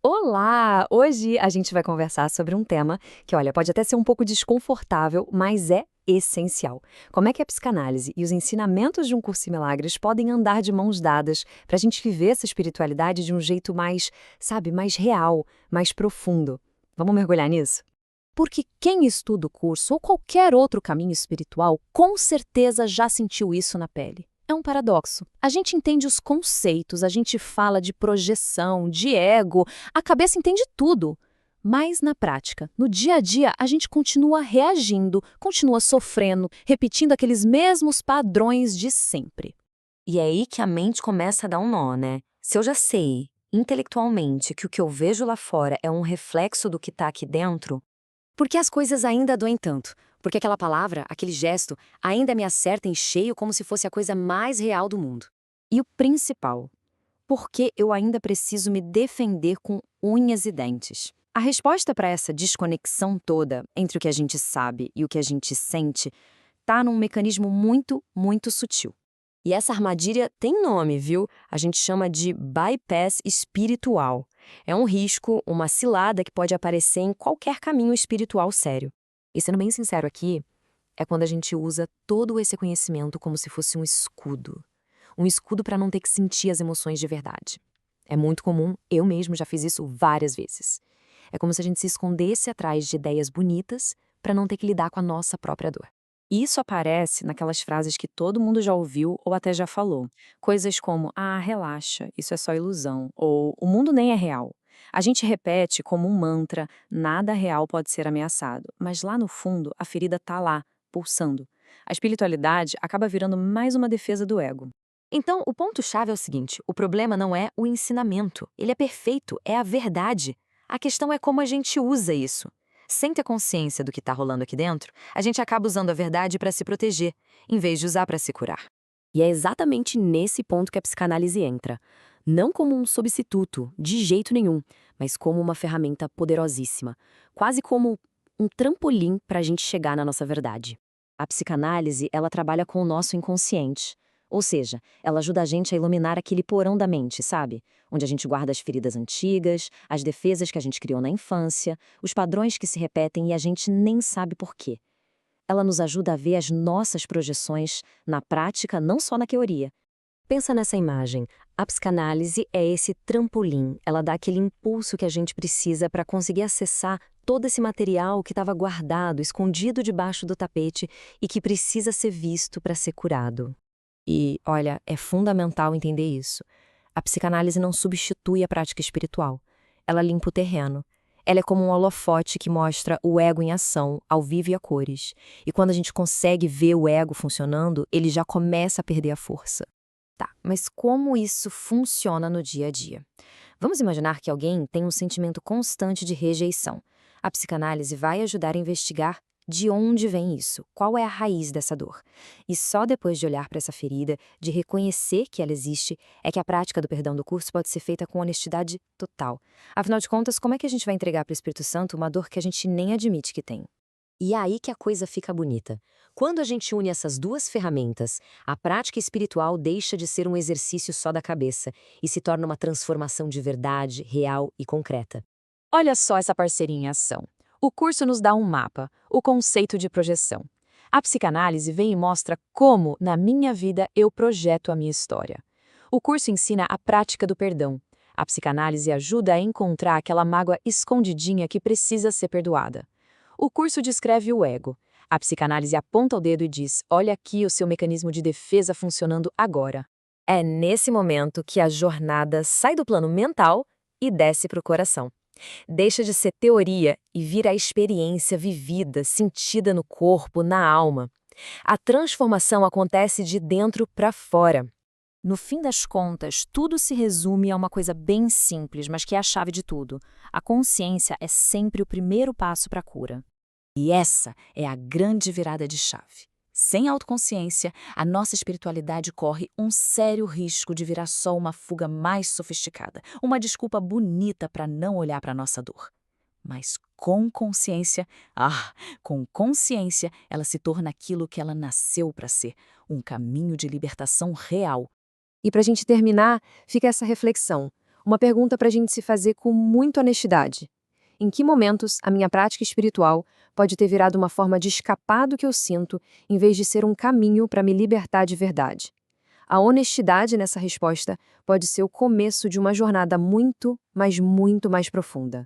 Olá! Hoje a gente vai conversar sobre um tema que, olha, pode até ser um pouco desconfortável, mas é essencial. Como é que a psicanálise e os ensinamentos de um curso em milagres podem andar de mãos dadas para a gente viver essa espiritualidade de um jeito mais, sabe, mais real, mais profundo? Vamos mergulhar nisso? Porque quem estuda o curso ou qualquer outro caminho espiritual com certeza já sentiu isso na pele. É um paradoxo. A gente entende os conceitos, a gente fala de projeção, de ego, a cabeça entende tudo. Mas na prática, no dia a dia, a gente continua reagindo, continua sofrendo, repetindo aqueles mesmos padrões de sempre. E é aí que a mente começa a dar um nó, né? Se eu já sei, intelectualmente, que o que eu vejo lá fora é um reflexo do que está aqui dentro. Por que as coisas ainda doem tanto? Porque aquela palavra, aquele gesto, ainda me acerta em cheio como se fosse a coisa mais real do mundo. E o principal, por que eu ainda preciso me defender com unhas e dentes? A resposta para essa desconexão toda entre o que a gente sabe e o que a gente sente está num mecanismo muito, muito sutil. E essa armadilha tem nome, viu? A gente chama de bypass espiritual. É um risco, uma cilada que pode aparecer em qualquer caminho espiritual sério. E sendo bem sincero aqui, é quando a gente usa todo esse conhecimento como se fosse um escudo. Um escudo para não ter que sentir as emoções de verdade. É muito comum, eu mesmo já fiz isso várias vezes. É como se a gente se escondesse atrás de ideias bonitas para não ter que lidar com a nossa própria dor. E isso aparece naquelas frases que todo mundo já ouviu ou até já falou. Coisas como, ah, relaxa, isso é só ilusão, ou o mundo nem é real. A gente repete como um mantra, nada real pode ser ameaçado, mas lá no fundo a ferida tá lá, pulsando. A espiritualidade acaba virando mais uma defesa do ego. Então, o ponto-chave é o seguinte: o problema não é o ensinamento, ele é perfeito, é a verdade. A questão é como a gente usa isso. Sem ter consciência do que está rolando aqui dentro, a gente acaba usando a verdade para se proteger, em vez de usar para se curar. E é exatamente nesse ponto que a psicanálise entra. Não como um substituto, de jeito nenhum, mas como uma ferramenta poderosíssima, quase como um trampolim para a gente chegar na nossa verdade. A psicanálise, ela trabalha com o nosso inconsciente. Ou seja, ela ajuda a gente a iluminar aquele porão da mente, sabe? Onde a gente guarda as feridas antigas, as defesas que a gente criou na infância, os padrões que se repetem e a gente nem sabe por quê. Ela nos ajuda a ver as nossas projeções na prática, não só na teoria. Pensa nessa imagem. A psicanálise é esse trampolim. Ela dá aquele impulso que a gente precisa para conseguir acessar todo esse material que estava guardado, escondido debaixo do tapete e que precisa ser visto para ser curado. E, olha, é fundamental entender isso. A psicanálise não substitui a prática espiritual. Ela limpa o terreno. Ela é como um holofote que mostra o ego em ação, ao vivo e a cores. E quando a gente consegue ver o ego funcionando, ele já começa a perder a força. Tá, mas como isso funciona no dia a dia? Vamos imaginar que alguém tem um sentimento constante de rejeição. A psicanálise vai ajudar a investigar de onde vem isso, qual é a raiz dessa dor. E só depois de olhar para essa ferida, de reconhecer que ela existe, é que a prática do perdão do curso pode ser feita com honestidade total. Afinal de contas, como é que a gente vai entregar para o Espírito Santo uma dor que a gente nem admite que tem? E é aí que a coisa fica bonita. Quando a gente une essas duas ferramentas, a prática espiritual deixa de ser um exercício só da cabeça e se torna uma transformação de verdade, real e concreta. Olha só essa parceria em ação. O curso nos dá um mapa, o conceito de projeção. A psicanálise vem e mostra como, na minha vida, eu projeto a minha história. O curso ensina a prática do perdão. A psicanálise ajuda a encontrar aquela mágoa escondidinha que precisa ser perdoada. O curso descreve o ego. A psicanálise aponta o dedo e diz: olha aqui o seu mecanismo de defesa funcionando agora. É nesse momento que a jornada sai do plano mental e desce para o coração. Deixa de ser teoria e vira a experiência vivida, sentida no corpo, na alma. A transformação acontece de dentro para fora. No fim das contas, tudo se resume a uma coisa bem simples, mas que é a chave de tudo. A consciência é sempre o primeiro passo para a cura. E essa é a grande virada de chave. Sem autoconsciência, a nossa espiritualidade corre um sério risco de virar só uma fuga mais sofisticada, uma desculpa bonita para não olhar para a nossa dor. Mas com consciência, ela se torna aquilo que ela nasceu para ser, um caminho de libertação real. E para a gente terminar, fica essa reflexão. Uma pergunta para a gente se fazer com muita honestidade. Em que momentos a minha prática espiritual pode ter virado uma forma de escapar do que eu sinto, em vez de ser um caminho para me libertar de verdade? A honestidade nessa resposta pode ser o começo de uma jornada muito, mas muito mais profunda.